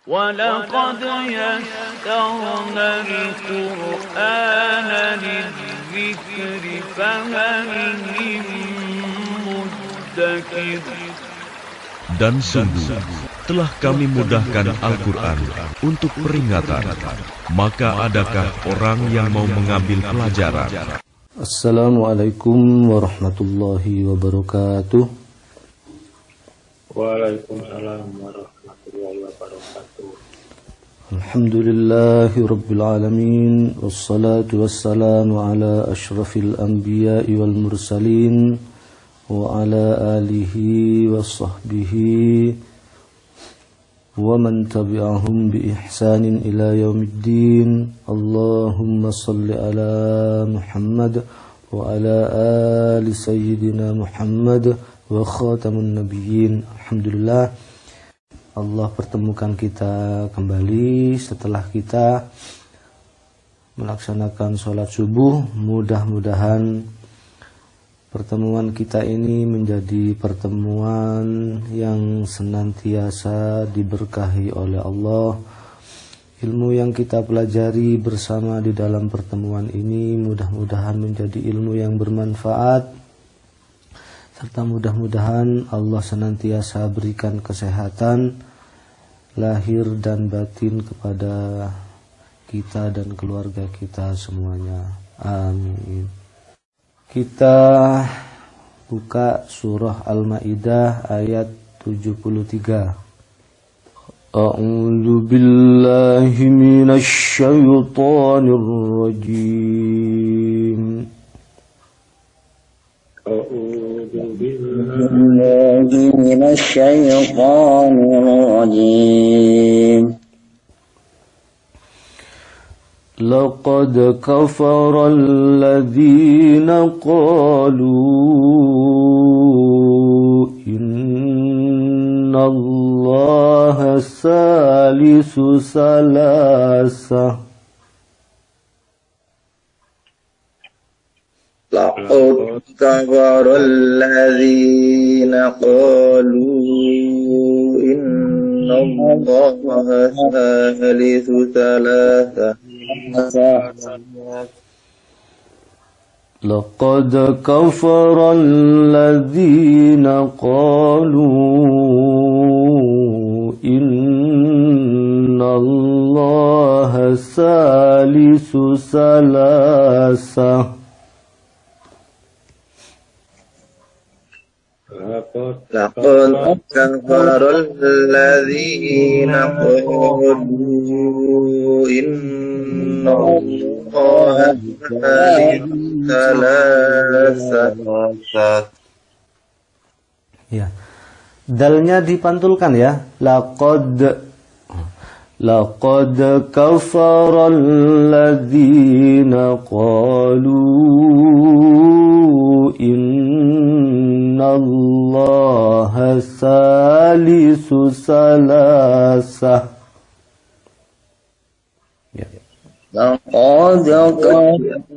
وَلَقَدْ يَسَّرْنَا الْقُرْآنَ لِلذِّكْرِ فَهَلْ مِن مُّدَّكِرٍ. Dan sungguh telah kami mudahkan Al-Quran untuk peringatan, maka adakah orang yang mau mengambil pelajaran? Assalamualaikum warahmatullahi wabarakatuh. Waalaikumsalam warahmatullahi wabarakatuh. Alhamdulillahi rabbil alamin, wassalatu wassalamu ala ashrafil anbiya'i wal mursalin wa ala alihi wa sahbihi wa man tabi'ahum bi ihsanin ila yaumiddin. Allahumma salli ala Muhammad wa ala ali sayyidina Muhammad wa khatamun nabiyyin. Alhamdulillah, Allah pertemukan kita kembali setelah kita melaksanakan sholat subuh. Mudah-mudahan pertemuan kita ini menjadi pertemuan yang senantiasa diberkahi oleh Allah. Ilmu yang kita pelajari bersama di dalam pertemuan ini mudah-mudahan menjadi ilmu yang bermanfaat, serta mudah-mudahan Allah senantiasa berikan kesehatan lahir dan batin kepada kita dan keluarga kita semuanya. Amin. Kita buka surah Al-Maidah ayat 73. A'udzu billahi minasy syaithanir rajim. A'udzu billahi minasy syaithanir rajim. لقد كفر الذين قالوا إن الله ثالث ثلاثة. لقد كفر الذين قالوا إن الله ثالث ثلاثة. لقد كفر الذين قالوا إن الله ثالث ثلاثة. لقد كفر الذين قالوا إن الله ثالث ثلاثة. Ya, dalnya dipantulkan ya. Laqad kafara alladzina qalu innallaha salisu salasah. Ya. لقد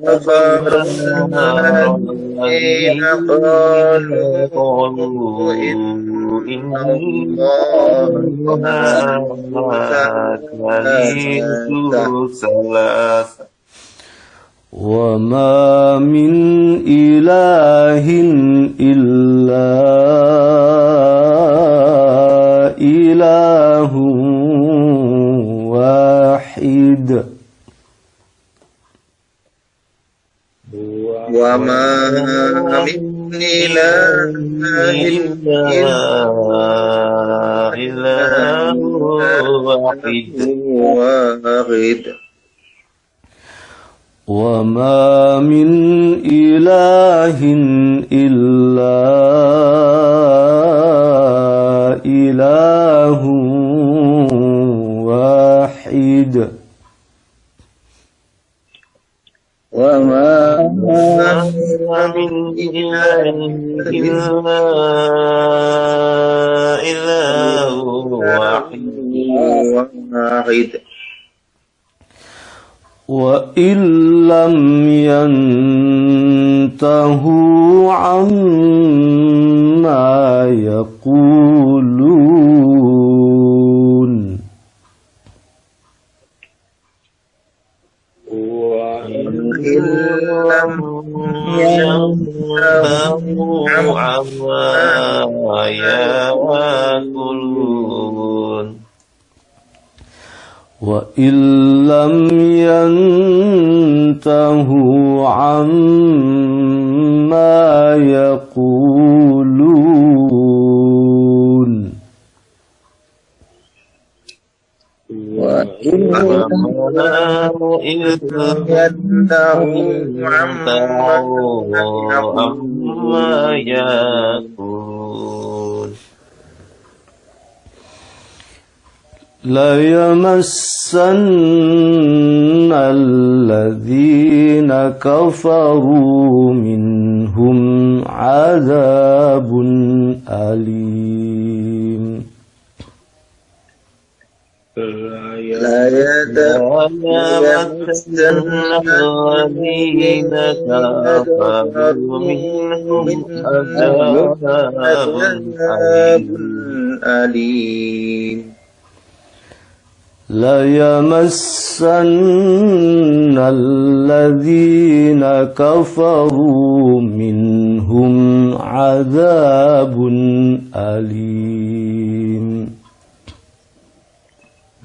كفر الذين قالوا إن الله ثالث ثلاثة. وما من إله إلا إله واحد. وما من إله إلا إله واحد. وما من إله إلا إله واحد. وما من إله إلا إله واحد. وإن لم ينتهوا عما يقولون عما يأكلون وإن لم ينتهوا عما يقولون وإن ينتهوا عما يأكلون ليمسن الذين كفروا منهم عذاب أليم لا يتمسن الذين كفروا منهم عذاب أليم ليمسن الذين كفروا منهم عذاب أليم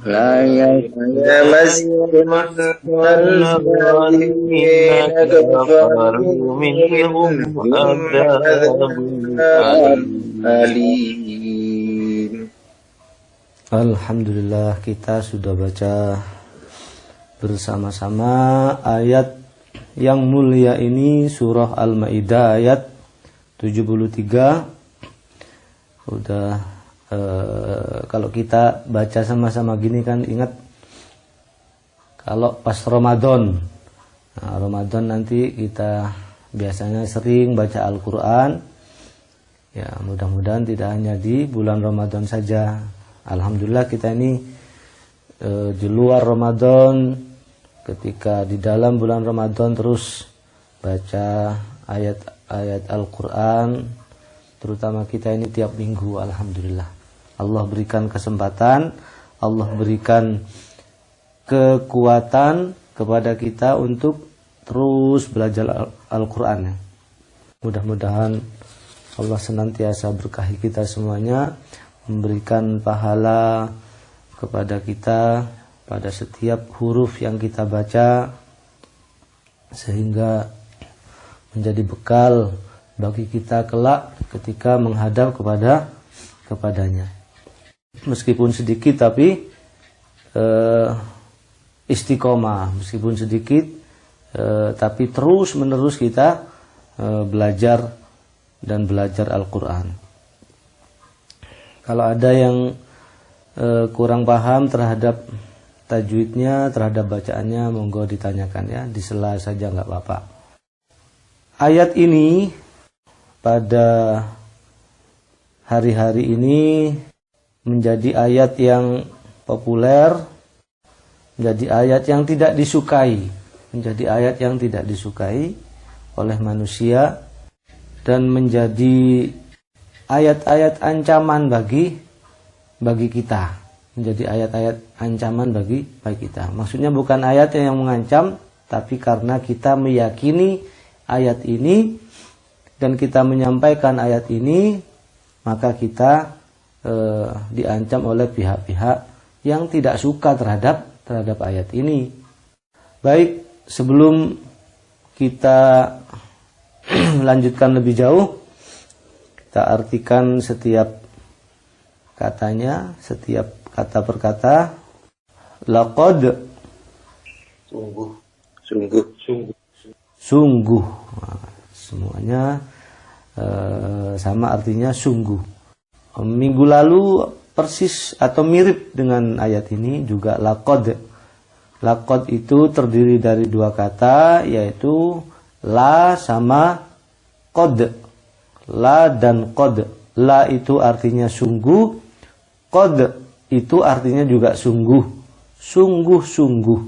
لا يتمسن الذين كفروا منهم عذاب أليم. Alhamdulillah, kita sudah baca bersama-sama ayat yang mulia ini, surah Al-Maidah ayat 73. Udah kalau kita baca sama-sama gini kan ingat kalau pas Ramadan. Nah, Ramadan nanti kita biasanya sering baca Al-Qur'an. Ya, mudah-mudahan tidak hanya di bulan Ramadan saja. Alhamdulillah kita ini di luar Ramadan, ketika di dalam bulan Ramadan terus baca ayat-ayat Al-Quran, terutama kita ini tiap minggu. Alhamdulillah Allah berikan kesempatan, Allah berikan kekuatan kepada kita untuk terus belajar Al-Quran. Mudah-mudahan Allah senantiasa berkahi kita semuanya, memberikan pahala kepada kita pada setiap huruf yang kita baca, sehingga menjadi bekal bagi kita kelak ketika menghadap kepadanya. Meskipun sedikit tapi istiqomah, meskipun sedikit tapi terus menerus kita belajar dan belajar Al-Quran. Kalau ada yang kurang paham terhadap tajwidnya, terhadap bacaannya, monggo ditanyakan ya, disela saja nggak apa-apa. Ayat ini pada hari-hari ini menjadi ayat yang populer, menjadi ayat yang tidak disukai, menjadi ayat yang tidak disukai oleh manusia, dan menjadi ayat-ayat ancaman bagi kita, menjadi ayat-ayat ancaman bagi kita. Maksudnya bukan ayat yang mengancam, tapi karena kita meyakini ayat ini dan kita menyampaikan ayat ini, maka kita diancam oleh pihak-pihak yang tidak suka terhadap ayat ini. Baik, sebelum kita melanjutkan lebih jauh, kita artikan setiap katanya, setiap kata per kata. Laqad, sungguh. Nah, semuanya sama artinya sungguh. Minggu lalu persis atau mirip dengan ayat ini juga laqad. Laqad itu terdiri dari dua kata, yaitu la sama qad. La dan qad. La itu artinya sungguh, qad itu artinya juga sungguh. Sungguh-sungguh.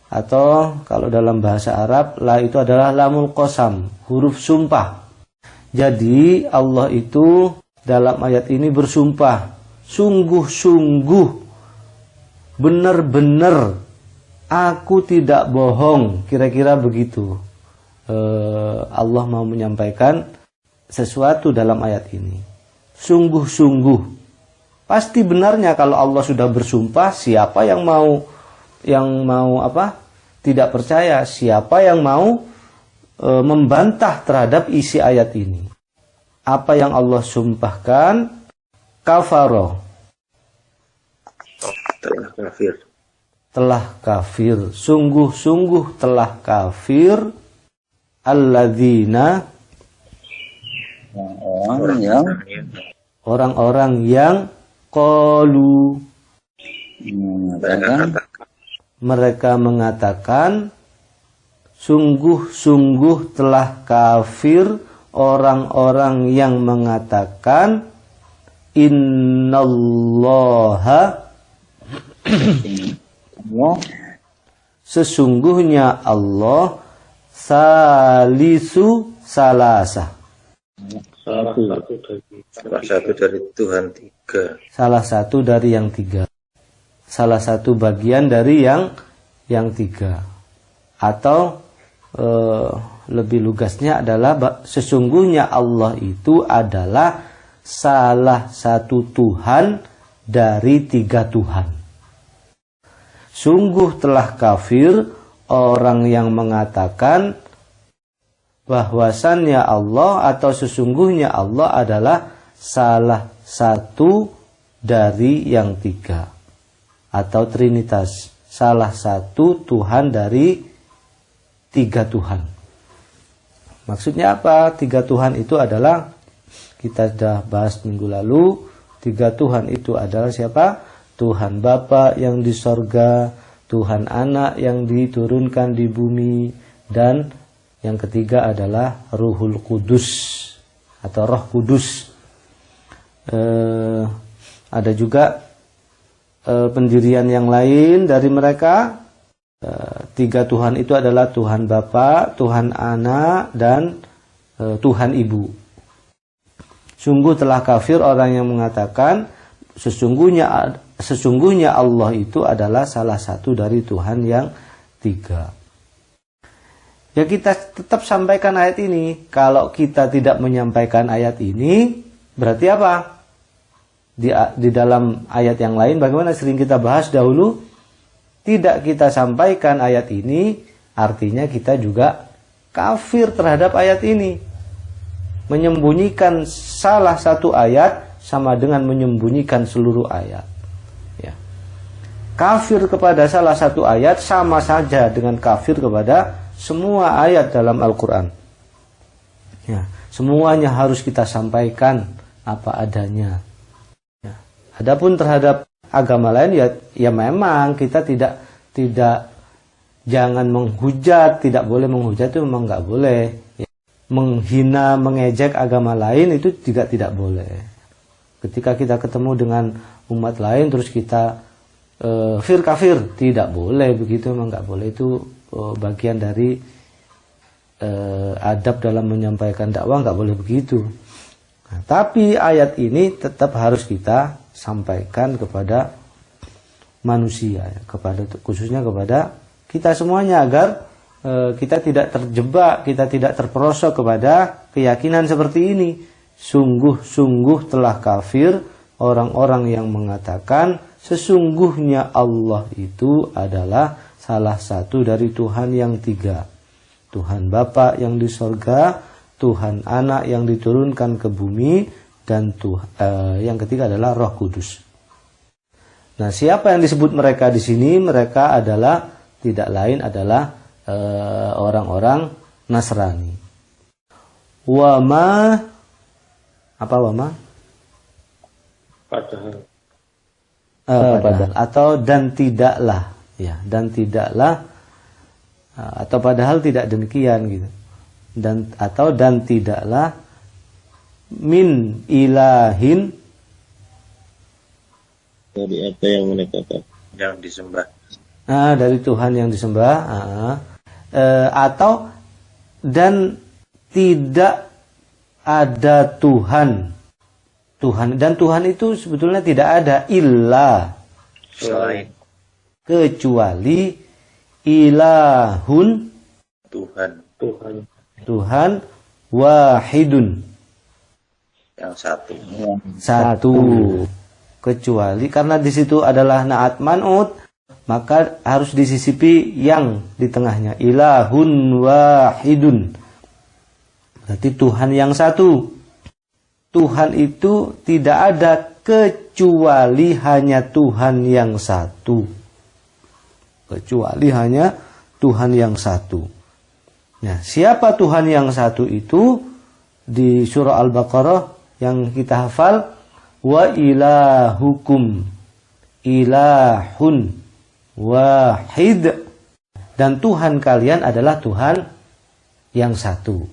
Atau kalau dalam bahasa Arab, la itu adalah lamul qasam, huruf sumpah. Jadi Allah itu dalam ayat ini bersumpah, sungguh-sungguh, benar-benar, aku tidak bohong. Kira-kira begitu. Allah mau menyampaikan sesuatu dalam ayat ini. Sungguh-sungguh. Pasti benarnya kalau Allah sudah bersumpah, siapa yang mau tidak percaya, siapa yang mau membantah terhadap isi ayat ini. Apa yang Allah sumpahkan, kafaro, telah kafir. Telah kafir, sungguh-sungguh telah kafir alladzina, orang-orang yang qalu, mereka mengatakan, sungguh-sungguh telah kafir orang-orang yang mengatakan, innallaha, sesungguhnya Allah, salisu salasa, salah satu dari Tuhan tiga. Salah satu dari yang tiga. Salah satu bagian dari yang tiga. Atau lebih lugasnya adalah sesungguhnya Allah itu adalah salah satu Tuhan dari tiga Tuhan. Sungguh telah kafir orang yang mengatakan bahwasannya Allah atau sesungguhnya Allah adalah salah satu dari yang tiga, atau Trinitas, salah satu Tuhan dari tiga Tuhan. Maksudnya apa? Tiga Tuhan itu adalah, kita sudah bahas minggu lalu, tiga Tuhan itu adalah siapa? Tuhan Bapa yang di sorga, Tuhan Anak yang diturunkan di bumi, dan yang ketiga adalah Ruhul Kudus atau Roh Kudus. Ada juga pendirian yang lain dari mereka. Tiga Tuhan itu adalah Tuhan Bapa, Tuhan Anak, dan Tuhan Ibu. Sungguh telah kafir orang yang mengatakan sesungguhnya Allah itu adalah salah satu dari Tuhan yang tiga. Ya, kita tetap sampaikan ayat ini. Kalau kita tidak menyampaikan ayat ini, berarti apa? Di dalam ayat yang lain, bagaimana sering kita bahas dahulu, tidak kita sampaikan ayat ini, artinya kita juga kafir terhadap ayat ini. Menyembunyikan salah satu ayat sama dengan menyembunyikan seluruh ayat. Ya. Kafir kepada salah satu ayat sama saja dengan kafir kepada semua ayat dalam Al-Quran. Ya. Semuanya harus kita sampaikan apa adanya. Ya. Adapun terhadap agama lain, ya memang kita tidak jangan menghujat, tidak boleh menghujat, itu memang nggak boleh. Ya. Menghina, mengejek agama lain itu juga tidak boleh. Ketika kita ketemu dengan umat lain terus kita kafir, tidak boleh begitu, memang nggak boleh. Itu bagian dari adab dalam menyampaikan dakwah, nggak boleh begitu. Nah, tapi ayat ini tetap harus kita sampaikan kepada manusia, khususnya kepada kita semuanya, agar kita tidak terjebak, kita tidak terperosok kepada keyakinan seperti ini. Sungguh-sungguh telah kafir orang-orang yang mengatakan sesungguhnya Allah itu adalah salah satu dari Tuhan yang tiga. Tuhan Bapa yang di sorga, Tuhan Anak yang diturunkan ke bumi, dan yang ketiga adalah Roh Kudus. Nah, siapa yang disebut mereka di sini? Mereka adalah tidak lain adalah orang-orang Nasrani. Wama, apa wama? Padahal. Padahal atau dan tidaklah, ya, dan tidaklah, atau padahal tidak demikian gitu. Dan atau dan tidaklah min ilahin, Dari apa yang mereka yang disembah. dari Tuhan yang disembah, atau dan tidak ada Tuhan. Dan Tuhan itu sebetulnya tidak ada, illa, Selain kecuali, ilahun, Tuhan. Tuhan, wahidun, Yang satu. Satu. Kecuali karena di situ adalah naat man'ut, maka harus disisipi yang di tengahnya. Ilahun wahidun. Berarti Tuhan yang satu. Tuhan itu tidak ada kecuali hanya Tuhan yang satu. Kecuali hanya Tuhan yang satu. Nah, siapa Tuhan yang satu itu? Di surah Al-Baqarah yang kita hafal, wa ilahukum ilahun wahid, dan Tuhan kalian adalah Tuhan yang satu.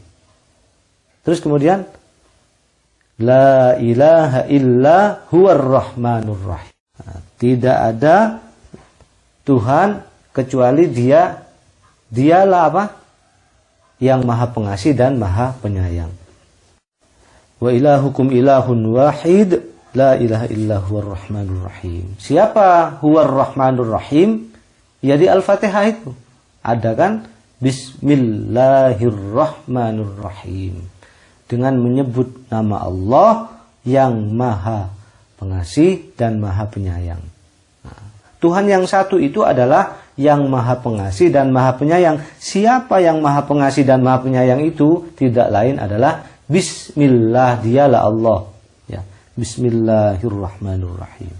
Terus kemudian la ilaha illa huwar rahmanur rahim. Nah, tidak ada Tuhan kecuali dialah apa? Yang maha pengasih dan maha penyayang. Wa ilahukum ilahun wahid la ilaha illa huwar rahmanur rahim. Siapa huwar rahmanur rahim? Ya di Al-Fatihah itu ada kan, bismillahirrahmanirrahim, dengan menyebut nama Allah yang maha pengasih dan maha penyayang. Nah, Tuhan yang satu itu adalah yang maha pengasih dan maha penyayang. Siapa yang maha pengasih dan maha penyayang itu? Tidak lain adalah Bismillah, dialah Allah. Ya, Bismillahirrahmanirrahim.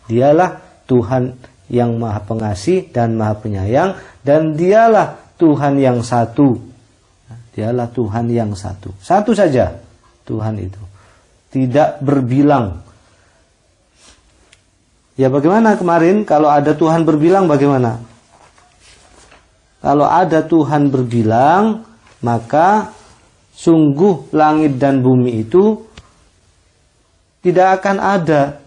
Dialah Tuhan yang maha pengasih dan maha penyayang, dan dialah Tuhan yang satu. Dialah Tuhan yang satu. Satu saja Tuhan itu. Tidak berbilang. Ya bagaimana kemarin kalau ada Tuhan berbilang bagaimana? Kalau ada Tuhan berbilang, maka sungguh langit dan bumi itu tidak akan ada.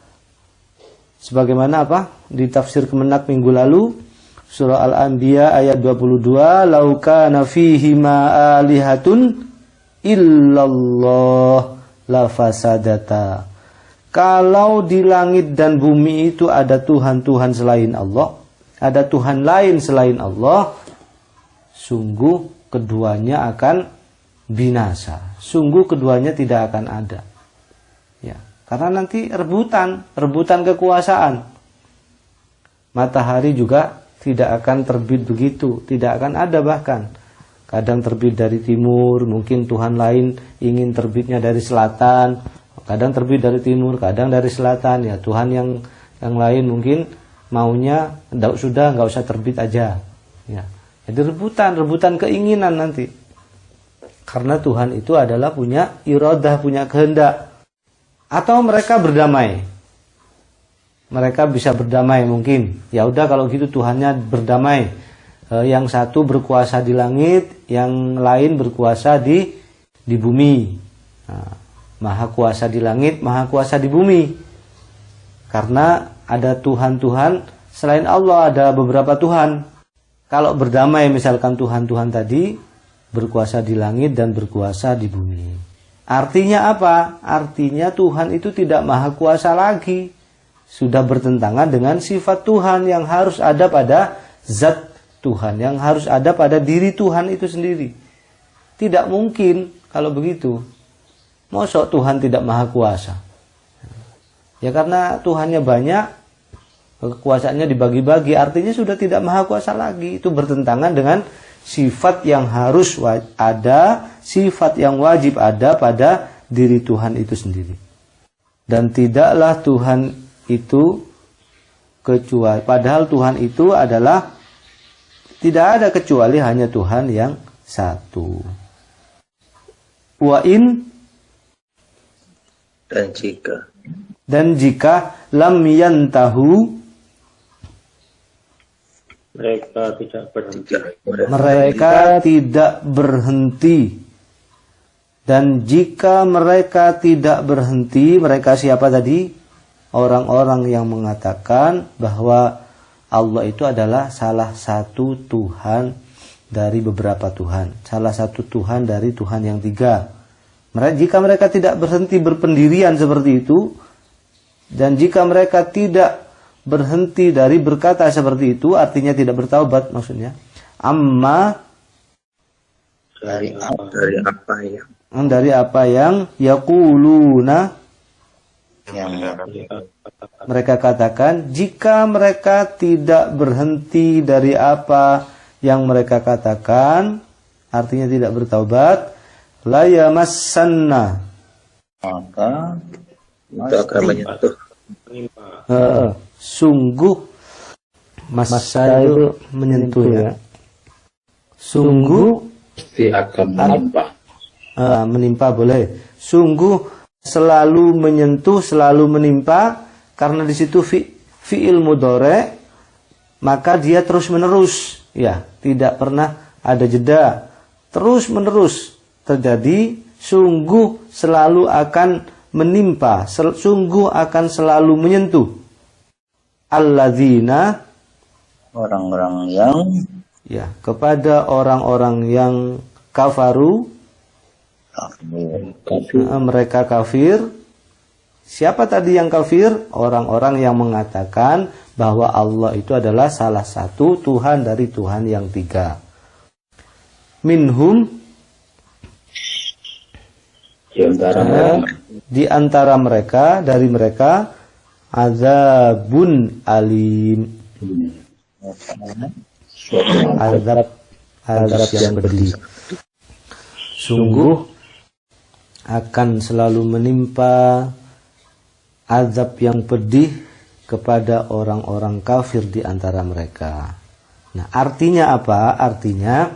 Sebagaimana apa? Di tafsir Kemenak minggu lalu, surah Al-Anbiya ayat 22, "Lau kana fihi ma alihatun illallah la fasadata." Kalau di langit dan bumi itu ada Tuhan-Tuhan selain Allah, ada Tuhan lain selain Allah, sungguh keduanya akan binasa. Sungguh keduanya tidak akan ada. Ya, karena nanti rebutan kekuasaan. Matahari juga tidak akan terbit begitu, tidak akan ada bahkan. Kadang terbit dari timur, mungkin Tuhan lain ingin terbitnya dari selatan. Kadang terbit dari timur, kadang dari selatan. Ya, Tuhan yang lain mungkin maunya sudah nggak usah terbit aja. Ya, jadi rebutan keinginan nanti. Karena Tuhan itu adalah punya iradah, punya kehendak. Atau mereka berdamai. Mereka bisa berdamai mungkin. Ya udah kalau gitu Tuhannya berdamai. Yang satu berkuasa di langit, yang lain berkuasa di bumi. Nah, maha kuasa di langit, maha kuasa di bumi. Karena ada Tuhan-Tuhan selain Allah, ada beberapa Tuhan. Kalau berdamai misalkan Tuhan-Tuhan tadi berkuasa di langit dan berkuasa di bumi. Artinya apa? Artinya Tuhan itu tidak maha kuasa lagi. Sudah bertentangan dengan sifat Tuhan yang harus ada pada zat Tuhan, yang harus ada pada diri Tuhan itu sendiri. Tidak mungkin kalau begitu. Masa Tuhan tidak maha kuasa? Ya karena Tuhannya banyak, kekuasaannya dibagi-bagi, artinya sudah tidak maha kuasa lagi. Itu bertentangan dengan sifat yang harus ada, sifat yang wajib ada pada diri Tuhan itu sendiri. Dan tidaklah Tuhan itu kecuali, padahal Tuhan itu adalah tidak ada kecuali hanya Tuhan yang satu. Wa in, dan jika lam yantahu, mereka tidak berhenti. Dan jika mereka tidak berhenti, mereka siapa tadi? Orang-orang yang mengatakan bahwa Allah itu adalah salah satu Tuhan dari beberapa Tuhan, salah satu Tuhan dari Tuhan yang tiga. Jika mereka tidak berhenti berpendirian seperti itu, dan jika mereka tidak berhenti dari berkata seperti itu, artinya tidak bertaubat maksudnya. Amma, dari apa ya? dari apa yang yaquluna, yang mereka katakan. Jika mereka tidak berhenti dari apa yang mereka katakan, artinya tidak bertaubat, la yamassanna, maka itu akan menyentuh. Sungguh, massa itu menyentuh ya. Sungguh akan menimpa. Menimpa boleh. Sungguh selalu menyentuh, selalu menimpa, karena di situ fi'il mudhari', maka dia terus menerus, ya, tidak pernah ada jeda, terus menerus terjadi. Sungguh selalu akan menimpa, sungguh akan selalu menyentuh. Alladzina, Orang-orang yang ya, kepada orang-orang yang kafaru, mereka kafir. Siapa tadi yang kafir? Orang-orang yang mengatakan bahwa Allah itu adalah salah satu Tuhan dari Tuhan yang tiga. Minhum, di antara mereka, dari mereka, azabun alim, azab yang pedih. Sungguh akan selalu menimpa azab yang pedih kepada orang-orang kafir di antara mereka. Nah, artinya apa? Artinya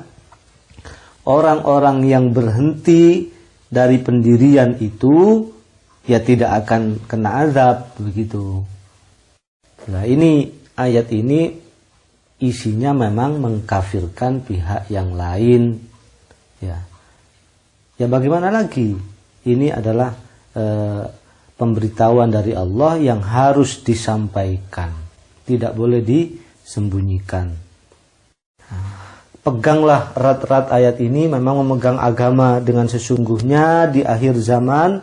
orang-orang yang berhenti dari pendirian itu ya tidak akan kena azab, begitu. Nah, ini ayat ini isinya memang mengkafirkan pihak yang lain, ya. Ya bagaimana lagi? Ini adalah pemberitahuan dari Allah yang harus disampaikan, tidak boleh disembunyikan. Peganglah erat-erat ayat ini, memang memegang agama dengan sesungguhnya di akhir zaman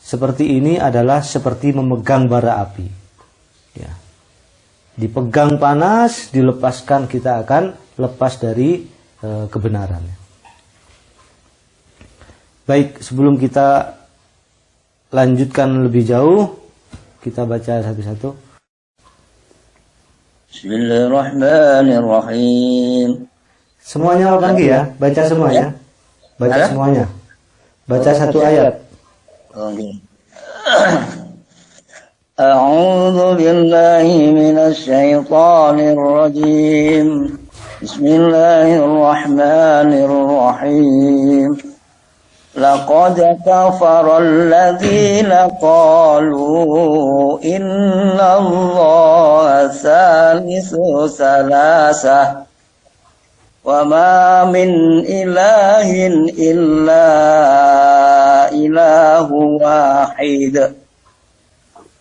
seperti ini adalah seperti memegang bara api. Ya. Dipegang panas, dilepaskan kita akan lepas dari kebenaran. Baik, sebelum kita lanjutkan lebih jauh, kita baca satu-satu. Bismillahirrahmanirrahim. Semuanya lagi ya, baca semuanya. Baca semuanya. Baca satu ayat. A'udzu billahi minasy syaithanir rajim. Bismillahirrahmanirrahim. Laqad kafara alladziina qalu innallaha salisu salasah wa ma min ilahin illa ilahu wahid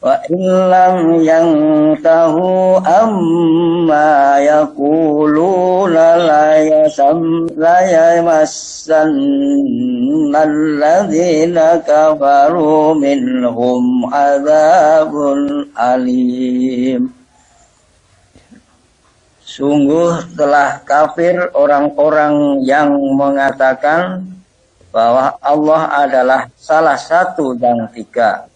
wa illam yantahu amma yaquluna la yamassanna alladzina kafaru minhum adzabun alim. Sungguh telah kafir orang-orang yang mengatakan bahwa Allah adalah salah satu dan tiga.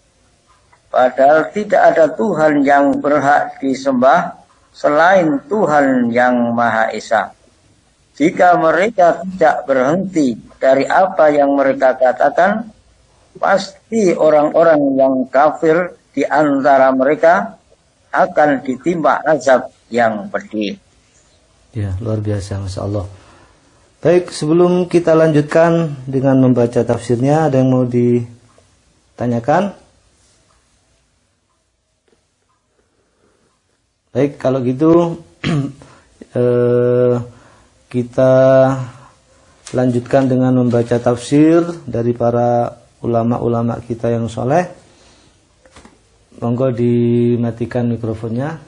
Padahal tidak ada Tuhan yang berhak disembah selain Tuhan yang Maha Esa. Jika mereka tidak berhenti dari apa yang mereka katakan, pasti orang-orang yang kafir di antara mereka akan ditimpa azab yang pedih. Ya, luar biasa, Masya Allah. Baik, sebelum kita lanjutkan dengan membaca tafsirnya, ada yang mau ditanyakan? Baik, kalau gitu kita lanjutkan dengan membaca tafsir dari para ulama-ulama kita yang soleh. Monggo dimatikan mikrofonnya.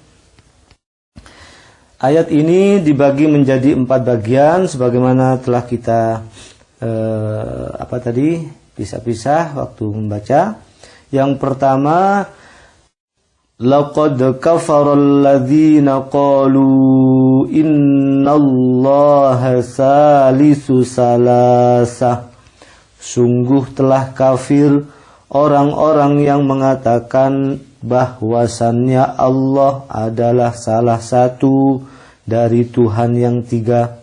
Ayat ini dibagi menjadi 4 bagian sebagaimana telah kita pisah-pisah waktu membaca. Yang pertama, laqad kafara alladzina qalu innallaha salisu salasah Sungguh telah kafir orang-orang yang mengatakan bahwasannya Allah adalah salah satu dari Tuhan yang tiga.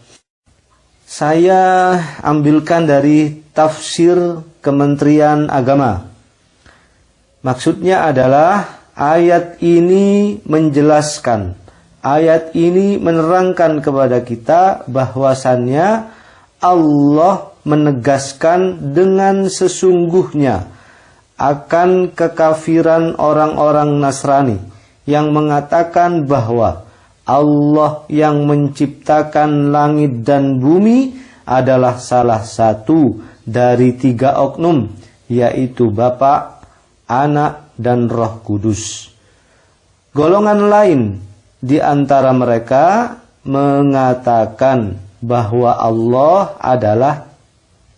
Saya ambilkan dari tafsir Kementerian Agama. Maksudnya adalah ayat ini menjelaskan, ayat ini menerangkan kepada kita bahwasannya Allah menegaskan dengan sesungguhnya akan kekafiran orang-orang Nasrani yang mengatakan bahwa Allah yang menciptakan langit dan bumi adalah salah satu dari 3 oknum, yaitu Bapa, Anak, dan Roh Kudus. Golongan lain di antara mereka mengatakan bahwa Allah adalah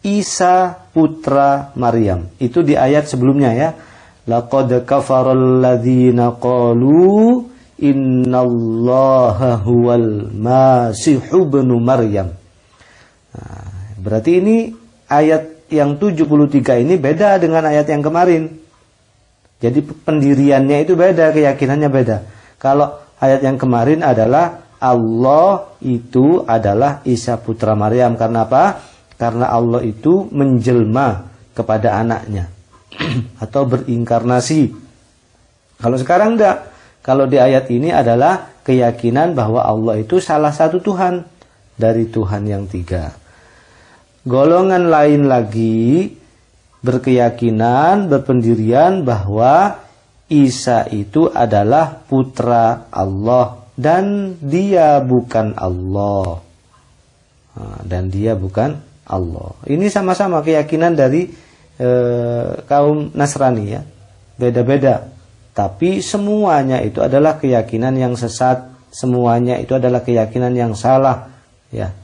Isa putra Maryam. Itu di ayat sebelumnya ya. Laqad kafaral ladzina qalu innallaha huwal masihu ibnu Maryam. Nah, berarti ini ayat yang 73 ini beda dengan ayat yang kemarin. Jadi pendiriannya itu beda, keyakinannya beda. Kalau ayat yang kemarin adalah Allah itu adalah Isa putra Maryam. Karena apa? Karena Allah itu menjelma kepada anaknya atau berinkarnasi. Kalau sekarang enggak. Kalau di ayat ini adalah keyakinan bahwa Allah itu salah satu Tuhan dari Tuhan yang 3. Golongan lain lagi berkeyakinan, berpendirian bahwa Isa itu adalah putra Allah dan dia bukan Allah. Dan dia bukan Allah. Ini sama-sama keyakinan dari kaum Nasrani ya. Beda-beda. Tapi semuanya itu adalah keyakinan yang sesat. Semuanya itu adalah keyakinan yang salah. Ya.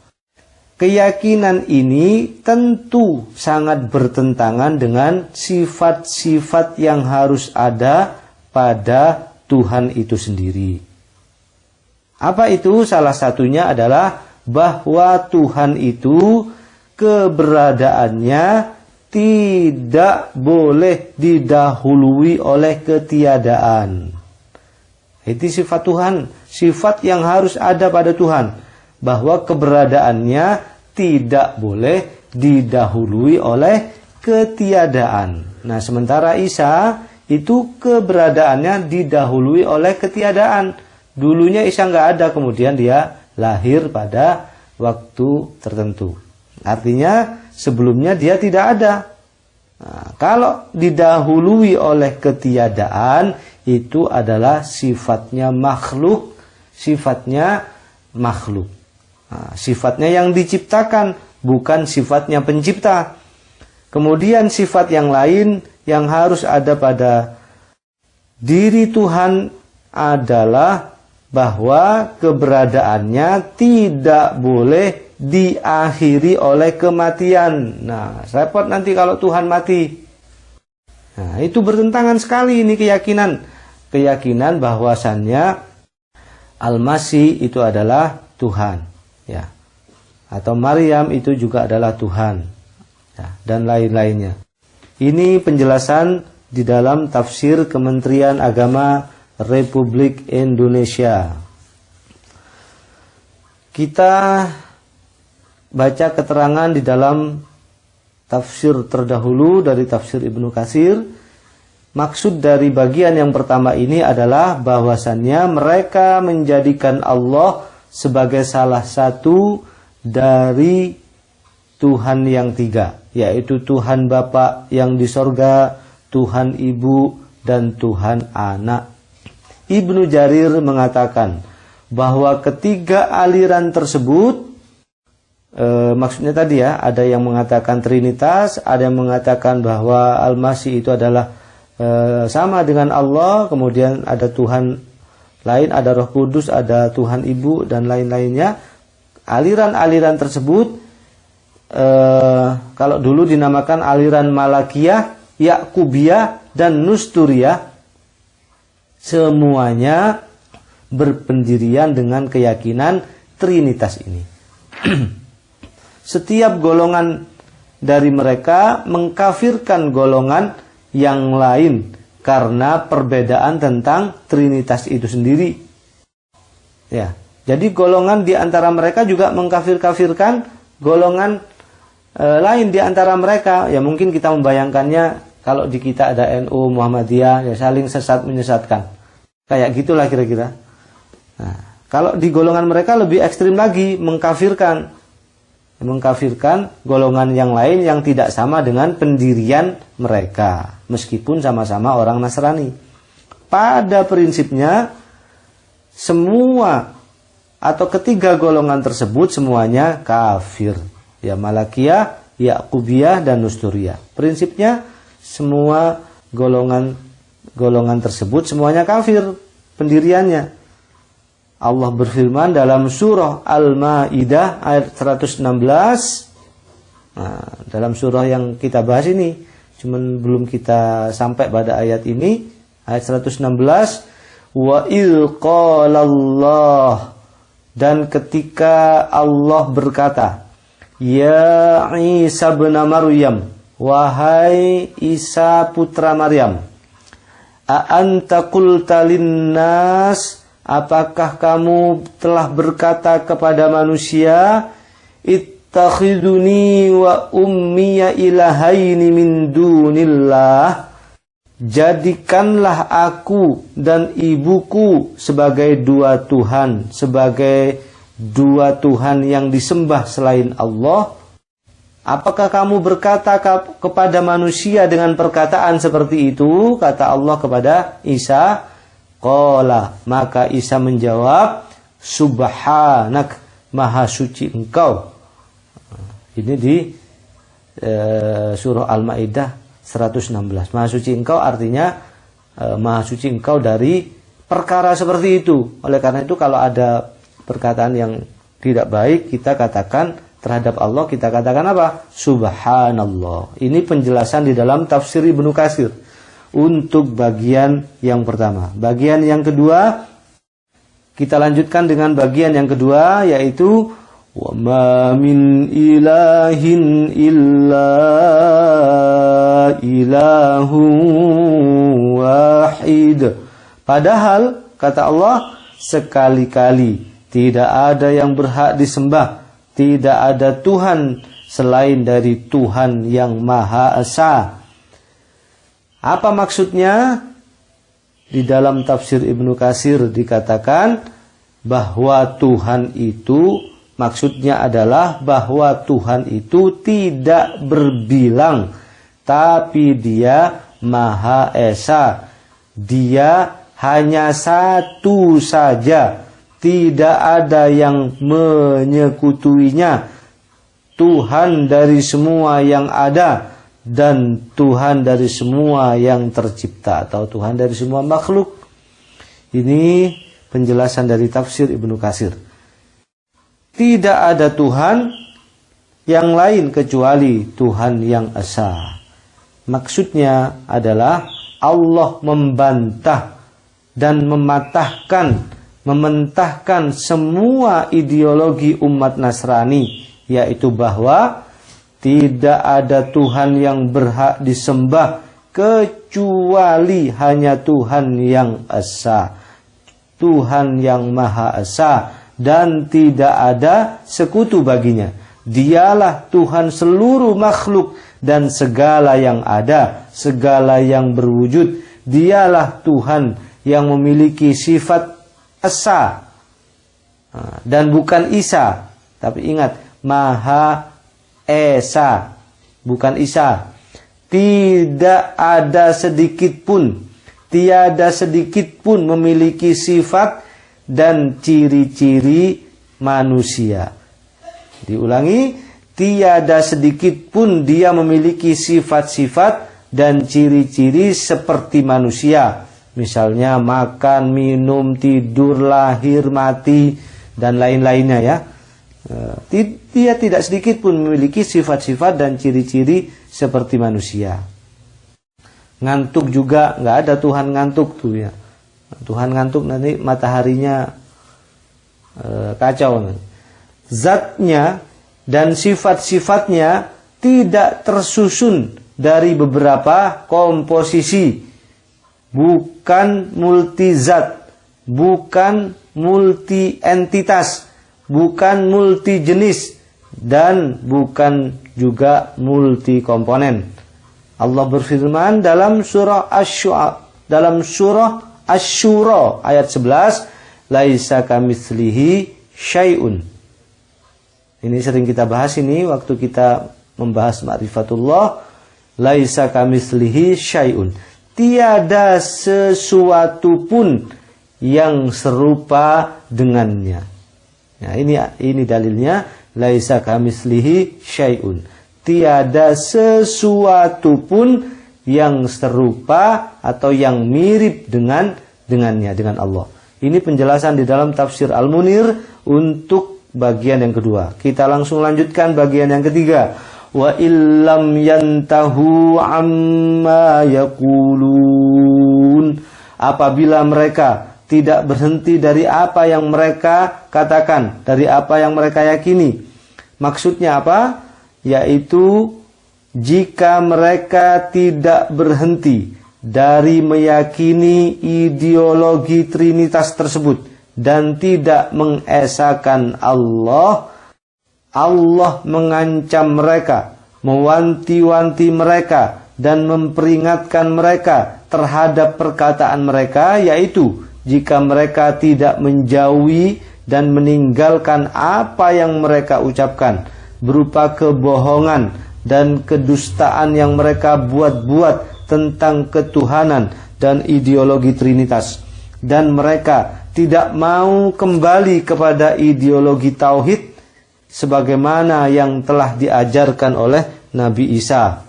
Keyakinan ini tentu sangat bertentangan dengan sifat-sifat yang harus ada pada Tuhan itu sendiri. Apa itu? Salah satunya adalah bahwa Tuhan itu keberadaannya tidak boleh didahului oleh ketiadaan. Itu sifat Tuhan, sifat yang harus ada pada Tuhan, bahwa keberadaannya tidak boleh didahului oleh ketiadaan. Nah, sementara Isa itu keberadaannya didahului oleh ketiadaan. Dulunya Isa nggak ada, kemudian dia lahir pada waktu tertentu. Artinya sebelumnya dia tidak ada. Nah, kalau didahului oleh ketiadaan, itu adalah sifatnya makhluk. Sifatnya makhluk. Nah, sifatnya yang diciptakan, bukan sifatnya pencipta. Kemudian sifat yang lain yang harus ada pada diri Tuhan adalah bahwa keberadaannya tidak boleh diakhiri oleh kematian. Nah, repot nanti kalau Tuhan mati. Nah, itu bertentangan sekali ini keyakinan. Keyakinan bahwasannya Al-Masih itu adalah Tuhan. Ya. Atau Maryam itu juga adalah Tuhan. Ya, dan lain-lainnya. Ini penjelasan di dalam tafsir Kementerian Agama Republik Indonesia. Kita baca keterangan di dalam tafsir terdahulu dari tafsir Ibnu Katsir. Maksud dari bagian yang pertama ini adalah bahwasannya mereka menjadikan Allah sebagai salah satu dari Tuhan yang 3, yaitu Tuhan Bapa yang di sorga, Tuhan Ibu, dan Tuhan Anak. Ibnu Jarir mengatakan bahwa ketiga aliran tersebut, maksudnya tadi ya, ada yang mengatakan Trinitas, ada yang mengatakan bahwa Al-Masih itu adalah sama dengan Allah, kemudian ada Tuhan lain, ada Roh Kudus, ada Tuhan Ibu, dan lain-lainnya. Aliran-aliran tersebut kalau dulu dinamakan aliran Malakiyah, Yakubiyah, dan Nusturiyah, semuanya berpendirian dengan keyakinan Trinitas ini. Setiap golongan dari mereka mengkafirkan golongan yang lain karena perbedaan tentang Trinitas itu sendiri. Ya, jadi golongan di antara mereka juga mengkafir-kafirkan golongan lain di antara mereka. Ya mungkin kita membayangkannya kalau di kita ada NU, Muhammadiyah, ya saling sesat menyesatkan. Kayak gitulah kira-kira. Nah, kalau di golongan mereka lebih ekstrim lagi, mengkafirkan golongan yang lain yang tidak sama dengan pendirian mereka, meskipun sama-sama orang Nasrani. Pada prinsipnya semua atau ketiga golongan tersebut semuanya kafir. Ya, Malakiyah, Ya'qubiyah, dan Nusturiyah. Prinsipnya semua golongan tersebut semuanya kafir pendiriannya. Allah berfirman dalam surah Al-Maidah ayat 116. Nah, dalam surah yang kita bahas ini, cuman belum kita sampai pada ayat ini, ayat 116. Wa il qalallah, dan ketika Allah berkata, ya Isa bin Maryam, wahai Isa putra Maryam, a anta qulta linnas, apakah kamu telah berkata kepada manusia, ittakhiduni wa ummiya ilahaini min dunillah, jadikanlah aku dan ibuku sebagai dua Tuhan, sebagai dua Tuhan yang disembah selain Allah. Apakah kamu berkata kepada manusia dengan perkataan seperti itu? Kata Allah kepada Isa. Qala, maka Isa menjawab, subhanak, maha suci engkau. Ini di surah Al-Maidah 116. Maha suci engkau artinya maha suci engkau dari perkara seperti itu. Oleh karena itu kalau ada perkataan yang tidak baik, kita katakan terhadap Allah, kita katakan apa? Subhanallah. Ini penjelasan di dalam tafsir Ibnu Katsir untuk bagian yang pertama. Bagian yang kedua, kita lanjutkan dengan bagian yang kedua, yaitu wa ma min ilahin illa ilahun wahid. Padahal kata Allah, sekali-kali tidak ada yang berhak disembah, tidak ada Tuhan selain dari Tuhan yang Maha Esa. Apa maksudnya? Di dalam tafsir Ibnu Katsir dikatakan bahwa Tuhan itu, maksudnya adalah bahwa Tuhan itu tidak berbilang, tapi Dia Maha Esa. Dia hanya satu saja, tidak ada yang menyekutuinya. Tuhan dari semua yang ada dan Tuhan dari semua yang tercipta, atau Tuhan dari semua makhluk. Ini penjelasan dari tafsir Ibnu Katsir. Tidak ada Tuhan yang lain kecuali Tuhan yang Esa. Maksudnya adalah Allah membantah dan mementahkan semua ideologi umat Nasrani, yaitu bahwa tidak ada Tuhan yang berhak disembah kecuali hanya Tuhan yang Esa, Tuhan yang Maha Esa, dan tidak ada sekutu baginya. Dialah Tuhan seluruh makhluk dan segala yang ada, segala yang berwujud. Dialah Tuhan yang memiliki sifat Esa, dan bukan Isa. Tapi ingat, Maha Esa, bukan Isa. Tidak ada sedikit pun, tiada sedikit pun memiliki sifat dan ciri-ciri manusia. Diulangi, tiada sedikit pun dia memiliki sifat-sifat dan ciri-ciri seperti manusia. Misalnya makan, minum, tidur, lahir, mati, dan lain-lainnya ya. Dia tidak sedikit pun memiliki sifat-sifat dan ciri-ciri seperti manusia. Ngantuk juga nggak ada Tuhan ngantuk tuh ya. Tuhan ngantuk nanti mataharinya kacau. Zatnya dan sifat-sifatnya tidak tersusun dari beberapa komposisi, bukan multizat, bukan multi entitas, bukan multi jenis, dan bukan juga multi komponen. Allah berfirman dalam surah Asy-Syura ayat 11, laisa kamitslihi syai'un. Ini sering kita bahas ini waktu kita membahas ma'rifatullah. Laisa kamitslihi syai'un. Tiada sesuatu pun yang serupa dengannya. Nah, ini dalilnya, laisa kamitslihi syai'un. Tiada sesuatu pun yang serupa atau yang mirip dengannya, dengan Allah. Ini penjelasan di dalam tafsir Al-Munir untuk bagian yang kedua. Kita langsung lanjutkan bagian yang ketiga. Wa illam yantahu amma yaqulun. Apabila mereka tidak berhenti dari apa yang mereka katakan, dari apa yang mereka yakini. Maksudnya apa? Yaitu jika mereka tidak berhenti dari meyakini ideologi Trinitas tersebut dan tidak mengesahkan Allah, Allah mengancam mereka, mewanti-wanti mereka, dan memperingatkan mereka terhadap perkataan mereka, yaitu jika mereka tidak menjauhi dan meninggalkan apa yang mereka ucapkan, berupa kebohongan dan kedustaan yang mereka buat-buat tentang ketuhanan dan ideologi Trinitas, dan mereka tidak mau kembali kepada ideologi Tauhid sebagaimana yang telah diajarkan oleh Nabi Isa.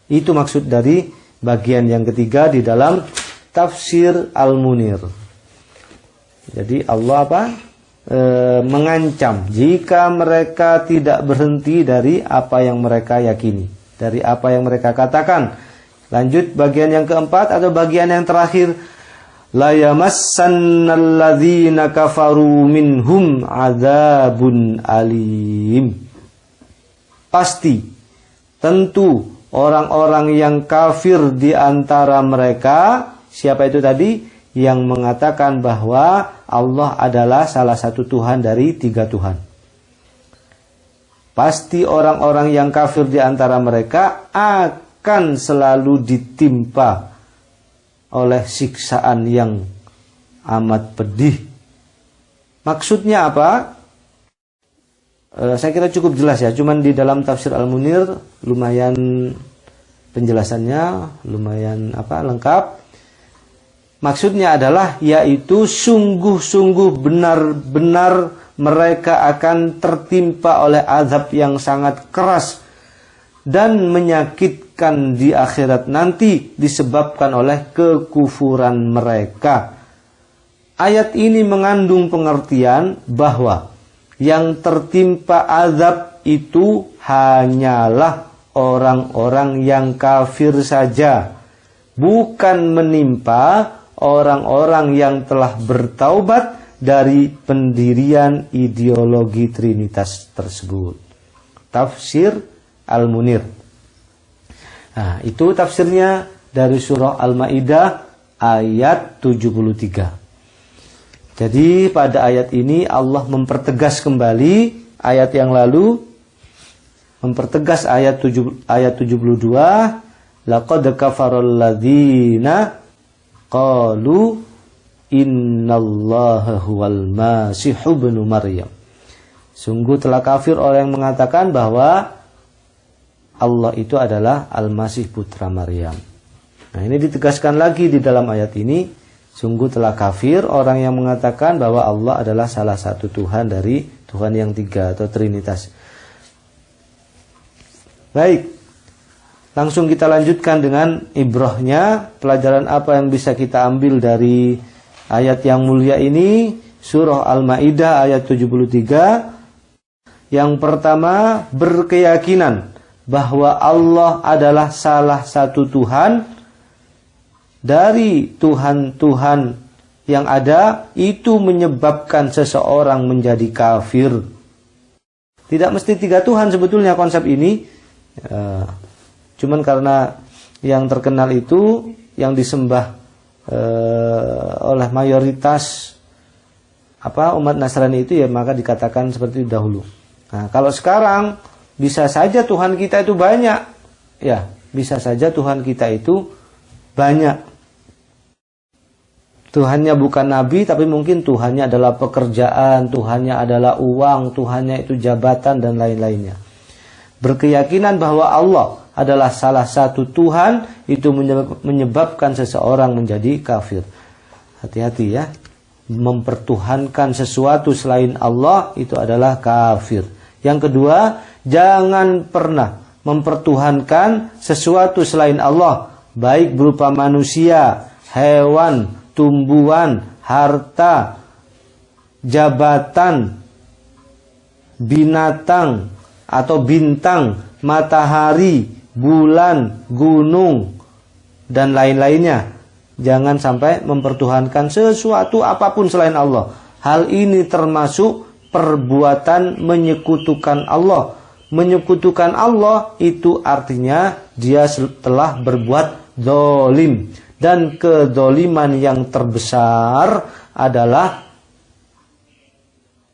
Itu maksud dari bagian yang ketiga di dalam tafsir Al-Munir. Jadi Allah mengancam jika mereka tidak berhenti dari apa yang mereka yakini, dari apa yang mereka katakan. Lanjut bagian yang keempat atau bagian yang terakhir. La yamassannalladzina kafaru minhum adzabun alim. Pasti, tentu orang-orang yang kafir di antara mereka, siapa itu tadi? Yang mengatakan bahwa Allah adalah salah satu Tuhan dari 3 Tuhan. Pasti orang-orang yang kafir di antara mereka akan selalu ditimpa oleh siksaan yang amat pedih. Maksudnya apa? Saya kira cukup jelas ya. Cuman di dalam tafsir Al-Munir lumayan penjelasannya lumayan lengkap. Maksudnya adalah yaitu sungguh-sungguh benar-benar mereka akan tertimpa oleh azab yang sangat keras dan menyakitkan di akhirat nanti disebabkan oleh kekufuran mereka. Ayat ini mengandung pengertian bahwa yang tertimpa azab itu hanyalah orang-orang yang kafir saja, bukan menimpa orang-orang yang telah bertaubat dari pendirian ideologi Trinitas tersebut. Tafsir Al-Munir. Nah, itu tafsirnya dari surah Al-Maidah ayat 73. Jadi pada ayat ini Allah mempertegas kembali ayat yang lalu, mempertegas ayat 72, laqad kafarul ladzina qalu innallaha huwal masihu ibnu Maryam. Sungguh telah kafir orang yang mengatakan bahwa Allah itu adalah Al-Masih putra Maryam. Nah, ini ditegaskan lagi di dalam ayat ini. Sungguh telah kafir orang yang mengatakan bahwa Allah adalah salah satu Tuhan dari Tuhan yang 3 atau Trinitas. Baik, langsung kita lanjutkan dengan ibrahnya. Pelajaran apa yang bisa kita ambil dari ayat yang mulia ini? Surah Al-Maidah ayat 73. Yang pertama, berkeyakinan bahwa Allah adalah salah satu Tuhan dari Tuhan-Tuhan yang ada, itu menyebabkan seseorang menjadi kafir. Tidak mesti 3 Tuhan sebetulnya konsep ini. Cuman karena yang terkenal itu yang disembah oleh mayoritas umat Nasrani itu, ya maka dikatakan seperti itu dahulu. Nah, kalau sekarang bisa saja Tuhan kita itu banyak, ya bisa saja Tuhan kita itu banyak. Tuhannya bukan nabi, tapi mungkin Tuhannya adalah pekerjaan, Tuhannya adalah uang, Tuhannya itu jabatan dan lain-lainnya. Berkeyakinan bahwa Allah adalah salah satu Tuhan itu menyebabkan seseorang menjadi kafir. Hati-hati ya. Mempertuhankan sesuatu selain Allah itu adalah kafir. Yang kedua, jangan pernah mempertuhankan sesuatu selain Allah, baik berupa manusia, hewan, tumbuhan, harta, jabatan, binatang atau bintang, matahari, bulan, gunung, dan lain-lainnya. Jangan sampai mempertuhankan sesuatu apapun selain Allah. Hal ini termasuk perbuatan menyekutukan Allah. Menyekutukan Allah itu artinya dia telah berbuat zalim. Dan kedzaliman yang terbesar adalah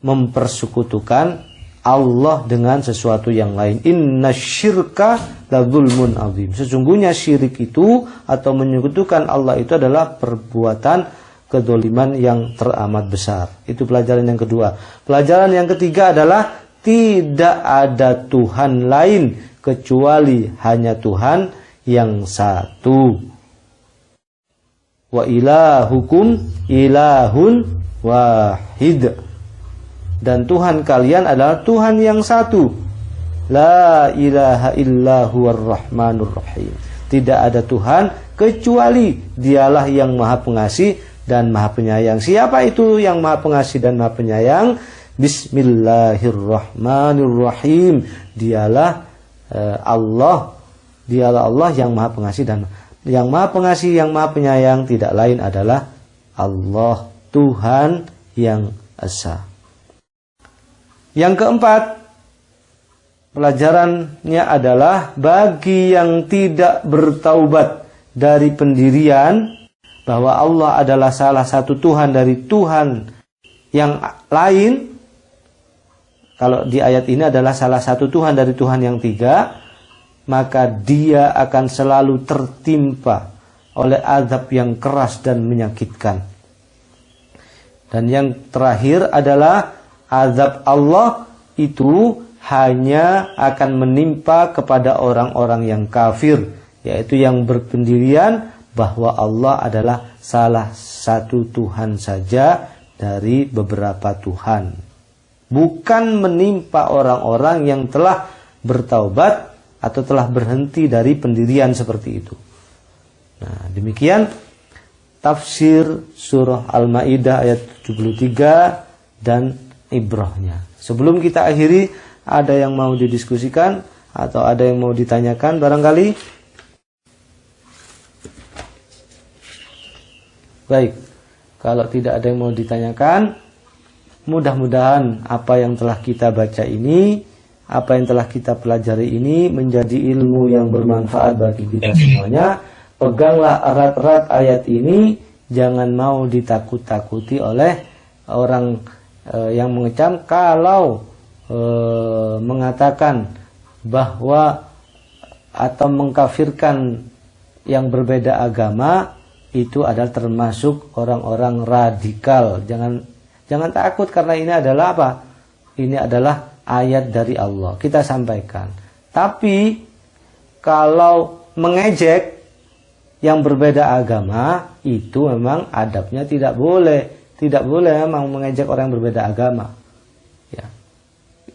mempersekutukan Allah dengan sesuatu yang lain. Inna syirka la zulmun azim. Sesungguhnya syirik itu atau menyekutukan Allah itu adalah perbuatan kedzaliman yang teramat besar. Itu pelajaran yang kedua. Pelajaran yang ketiga adalah tidak ada Tuhan lain kecuali hanya Tuhan yang satu. Wa ilahukum ilahun wahid. Dan Tuhan kalian adalah Tuhan yang satu. La ilaha illa huwar rahmanur rahim. Tidak ada Tuhan kecuali dialah yang maha pengasih dan maha penyayang. Siapa itu yang maha pengasih dan maha penyayang? Bismillahirrahmanirrahim. Dialah Allah. Dialah Allah yang maha pengasih dan yang maha pengasih, yang maha penyayang tidak lain adalah Allah, Tuhan yang esa. Yang keempat, pelajarannya adalah bagi yang tidak bertaubat dari pendirian bahwa Allah adalah salah satu Tuhan dari Tuhan yang lain. Kalau di ayat ini adalah salah satu Tuhan dari Tuhan yang tiga, maka dia akan selalu tertimpa oleh azab yang keras dan menyakitkan. Dan yang terakhir adalah azab Allah itu hanya akan menimpa kepada orang-orang yang kafir, yaitu yang berpendirian bahwa Allah adalah salah satu Tuhan saja dari beberapa Tuhan. Bukan menimpa orang-orang yang telah bertaubat atau telah berhenti dari pendirian seperti itu. Nah, demikian tafsir surah Al-Maidah ayat 73 dan ibrahnya. Sebelum kita akhiri, ada yang mau didiskusikan atau ada yang mau ditanyakan barangkali? Baik, kalau tidak ada yang mau ditanyakan, mudah-mudahan apa yang telah kita baca ini, apa yang telah kita pelajari ini menjadi ilmu yang bermanfaat bagi kita semuanya. Peganglah erat-erat ayat ini, jangan mau ditakut-takuti oleh orang yang mengecam kalau mengatakan bahwa atau mengkafirkan yang berbeda agama itu adalah termasuk orang-orang radikal. Jangan takut karena ini adalah apa? Ini adalah ayat dari Allah. Kita sampaikan. Tapi kalau mengejek yang berbeda agama itu memang adabnya tidak boleh. Tidak boleh memang mengejek orang yang berbeda agama. Ya.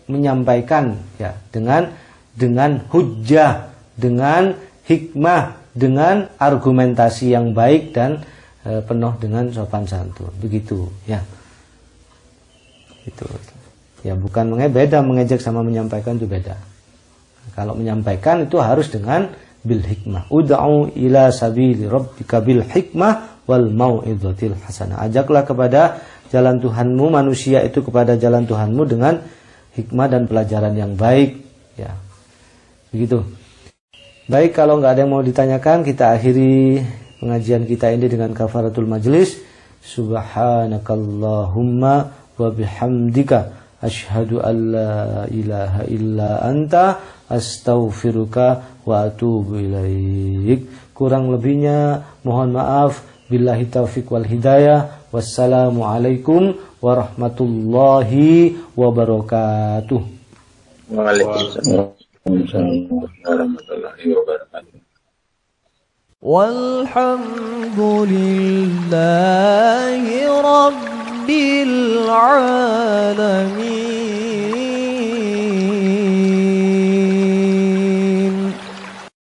Menyampaikan ya dengan hujjah, dengan hikmah, dengan argumentasi yang baik dan penuh dengan sopan santun. Begitu ya. Itu. Ya bukan beda mengejek sama menyampaikan itu beda. Kalau menyampaikan itu harus dengan bil hikmah. Ud'u ila sabili rabbika bil hikmah wal mau'izatil hasanah. Ajaklah kepada jalan Tuhanmu, manusia itu kepada jalan Tuhanmu dengan hikmah dan pelajaran yang baik. Ya. Begitu. Baik, kalau nggak ada yang mau ditanyakan, kita akhiri pengajian kita ini dengan kafaratul majlis. Subhanakallahumma wa bihamdika asyhadu an la ilaha illa anta astaghfiruka wa atubu ilaik. Kurang lebihnya mohon maaf. Billahi taufiq wal hidayah. Wassalamualaikum warahmatullahi wabarakatuh. Waalaikumsalam warahmatullahi wabarakatuh. Walhamdulillahi rabbil alamin.